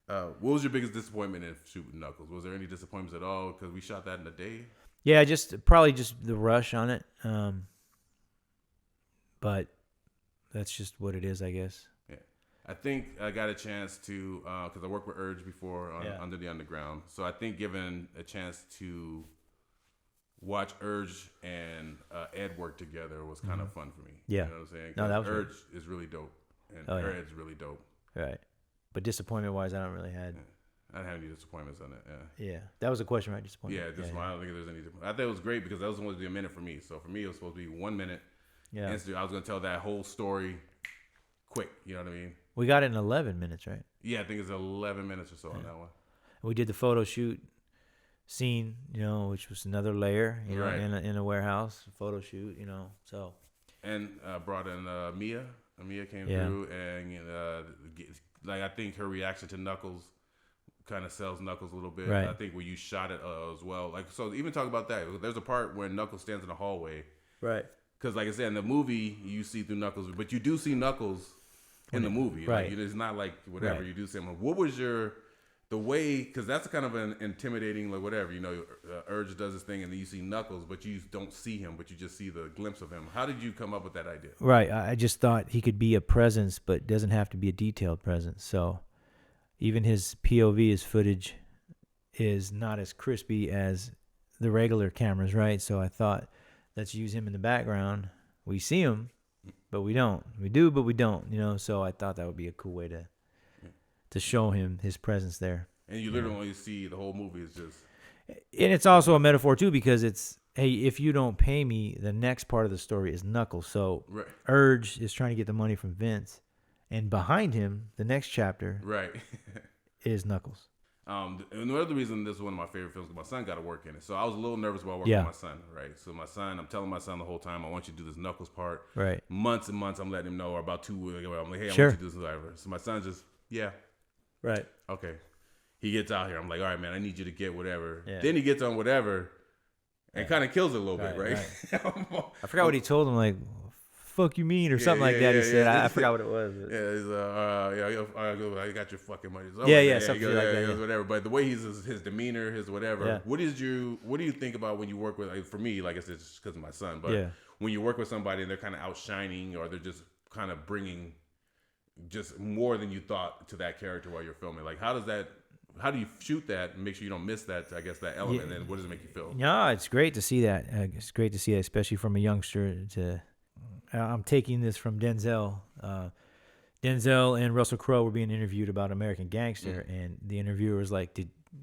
What was your biggest disappointment in shooting Knuckles? Was there any disappointments at all? Because we shot that in a day. Yeah, probably just the rush on it. But that's just what it is, I guess. Yeah, I think I got a chance to because I worked with Urge before Under the Underground, so I think given a chance to watch Urge and Ed work together was kind of fun for me. Yeah, you know what I'm saying? No, that was Urge is really dope, and Ed's really dope. Right, but disappointment wise, I don't really had. Yeah. I didn't have any disappointments on it. Yeah, that was a question, right? Disappointment. Yeah, I don't think there's any. I thought it was great because that was supposed to be a minute for me. So for me, it was supposed to be 1 minute. Yeah, I was going to tell that whole story quick. You know what I mean? We got it in 11 minutes, right? Yeah, I think it's 11 minutes or so on that one. We did the photo shoot scene, which was another layer, in a warehouse photo shoot, so. And brought in Mia. Mia came through, and I think her reaction to Knuckles kind of sells Knuckles a little bit. Right. I think when you shot it as well, so even talk about that. There's a part where Knuckles stands in the hallway, right? Because like I said, in the movie you see through Knuckles, but you do see Knuckles in the movie, right? It's not like whatever you do see him. What was the way? Because that's kind of an intimidating, like whatever Urge does his thing, and then you see Knuckles, but you don't see him, but you just see the glimpse of him. How did you come up with that idea? Right. I just thought he could be a presence, but doesn't have to be a detailed presence. So. Even his POV, his footage, is not as crispy as the regular cameras, right? So I thought, let's use him in the background. We see him, but we don't. We do, but we don't, So I thought that would be a cool way to show him his presence there. And you literally only see the whole movie is just... And it's also a metaphor, too, because it's, hey, if you don't pay me, the next part of the story is Knuckles. So Urge is trying to get the money from Vince. And behind him, the next chapter is Knuckles. And another reason this is one of my favorite films, because my son got to work in it. So I was a little nervous about working with my son, right? So I'm telling my son the whole time, I want you to do this Knuckles part. Right. Months and months, I'm letting him know, or about 2 weeks ago, I'm like, hey, I want you to do this, whatever. So my son just, Right. Okay. He gets out here. I'm like, all right, man, I need you to get whatever. Yeah. Then he gets on whatever and kind of kills it a little bit, right? I forgot what he told him, like, fuck you mean, or something like that. He said, I forgot what it was. But. Yeah, I got your fucking money. Something like that. Whatever. But the way his demeanor, his whatever. Yeah. What do you think about when you work with? Like, for me, like I said, it's because of my son. But when you work with somebody and they're kind of outshining, or they're just kind of bringing just more than you thought to that character while you're filming, like how do you shoot that and make sure you don't miss that? I guess that element. And what does it make you feel? No, it's great to see that. It's great to see that, especially from a youngster I'm taking this from Denzel. Denzel and Russell Crowe were being interviewed about American Gangster, and the interviewer was like,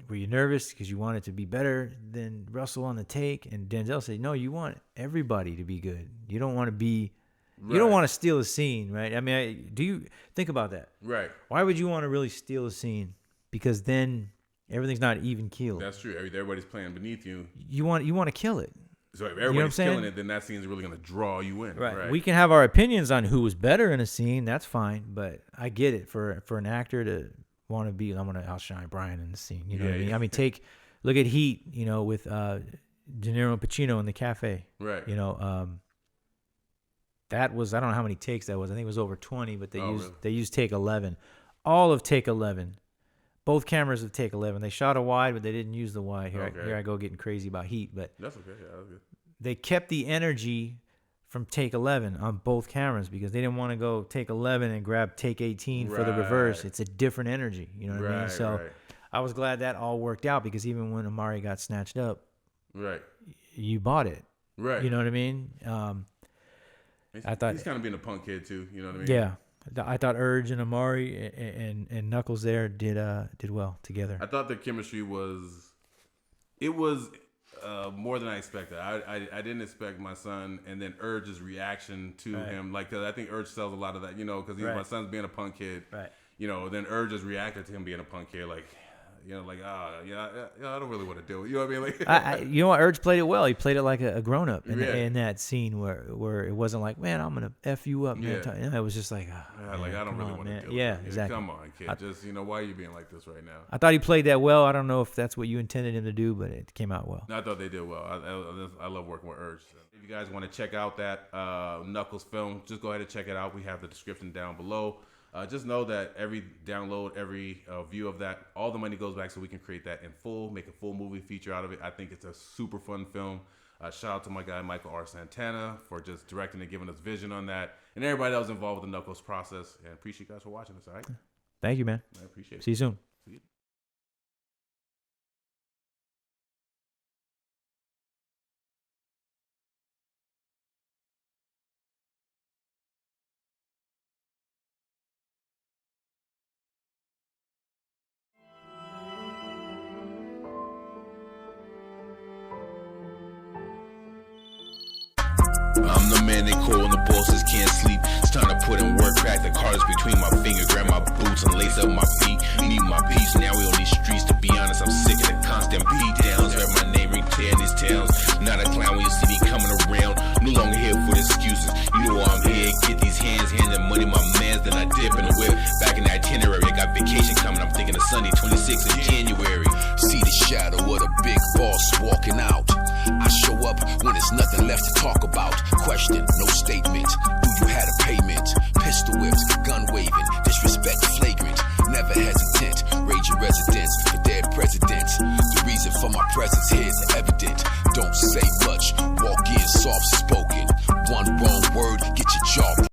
were you nervous because you wanted to be better than Russell on the take? And Denzel said, no, you want everybody to be good. You don't want to be, you don't want to steal a scene, right? I mean, do you think about that? Right. Why would you want to really steal a scene? Because then everything's not even keeled. That's true. Everybody's playing beneath you. You want to kill it. So if everybody's killing it, then that scene's really going to draw you in. Right. We can have our opinions on who was better in a scene. That's fine. But I get it. For an actor to want to be, I'm going to outshine Brian in the scene. You know what I mean? I mean, look at Heat, with De Niro and Pacino in the cafe. Right. That was, I don't know how many takes that was. I think it was over 20, but they used take 11. All of take 11. Both cameras of take 11. They shot a wide, but they didn't use the wide. Here I go getting crazy about Heat, but that's okay. Yeah, that's good. They kept the energy from take 11 on both cameras because they didn't want to go take 11 and grab take 18 for the reverse. It's a different energy, you know what I mean? So I was glad that all worked out because even when Amari got snatched up, you bought it, right? You know what I mean? I thought he's kind of being a punk kid too. You know what I mean? Yeah. I thought Urge and Amari and Knuckles there did well together. I thought the chemistry was more than I expected. I didn't expect my son and then Urge's reaction to him, like, cause I think Urge sells a lot of that, because my son's being a punk kid, right? Then Urge just reacted to him being a punk kid, like. I don't really want to do it. You know what I mean? Like, Urge played it well. He played it like a grown up in that scene where it wasn't like, man, I'm gonna f you up. Man. It was just like, I don't really want to do it. Yeah, exactly. Come on, kid. Why are you being like this right now? I thought he played that well. I don't know if that's what you intended him to do, but it came out well. No, I thought they did well. I love working with Urge. So if you guys want to check out that Knuckles film, just go ahead and check it out. We have the description down below. just know that every download, every view of that, all the money goes back so we can create that in full, make a full movie feature out of it. I think it's a super fun film. Shout out to my guy, Michael R. Santana, for just directing and giving us vision on that, and everybody that was involved with the Knuckles process. And appreciate you guys for watching this, all right? Thank you, man. I appreciate it. See you soon. See you. I'm the man they call when the bosses can't sleep. It's time to put in work, crack the cards between my fingers, grab my boots and lace up my feet. Need my peace, now we on these streets. To be honest, I'm sick of the constant beat downs. Heard my name ring clear in these towns. Not a clown when you see me coming around. No longer here for the excuses. You know why I'm here. Get these hands, handing money my mans, then I dip in the whip. Back in the itinerary, I got vacation coming. I'm thinking of Sunday, 26th of January. See the shadow of the big boss walking out. I show up when there's nothing left to talk about. Question, no statement. Do you had a payment? Pistol whipped, gun waving, disrespect flagrant. Never hesitant, raging residents for dead presidents. The reason for my presence here is evident. Don't say much, walk in soft spoken. One wrong word, get your jaw